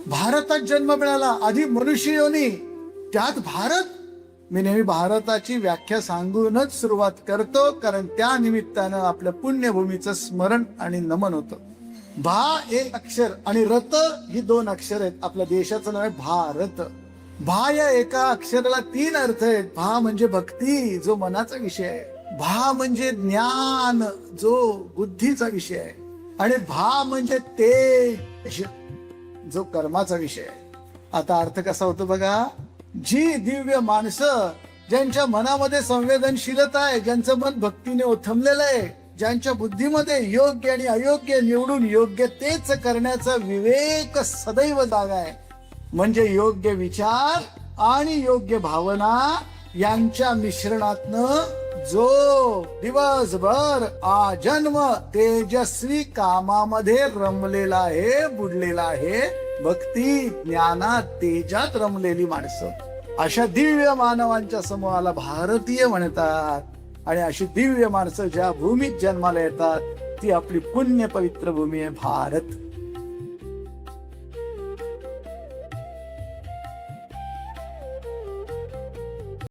भारतात जन्म मिळाला, आधी मनुष्य योनी, त्यात भारत. मी नेहमी भारताची व्याख्या सांगूनच सुरुवात करतो, कारण त्या निमित्तानं आपल्या पुण्यभूमीचं स्मरण आणि नमन होतं. भा एक अक्षर आणि रत ही दोन अक्षर आहेत. आपल्या देशाचं नाव आहे भारत. भा या एका अक्षराला तीन अर्थ आहेत. भा म्हणजे भक्ती, जो मनाचा विषय आहे. भा म्हणजे ज्ञान, जो बुद्धीचा विषय आहे. आणि भा म्हणजे तेज, जो कर्माचा विषय आहे. आता अर्थ कसा होतो बघा. जी दिव्य माणसं, ज्यांच्या मनामध्ये संवेदनशीलता आहे, ज्यांचं मन भक्तीने ओथंबलेलं आहे, ज्यांच्या बुद्धीमध्ये योग्य आणि अयोग्य निवडून योग्य तेच करण्याचा विवेक सदैव जागा आहे, म्हणजे योग्य विचार आणि योग्य भावना यांच्या मिश्रणातनं जो दिवसभर आजन्म तेजस्वी कामामध्ये रमलेला आहे, बुडलेला आहे, भक्ती ज्ञानात तेजात रमलेली माणसं, अशा दिव्य मानवांच्या समूहाला भारतीय म्हणतात. आणि अशी दिव्य माणसं ज्या भूमीत जन्माला येतात ती आपली पुण्य पवित्र भूमी आहे भारत.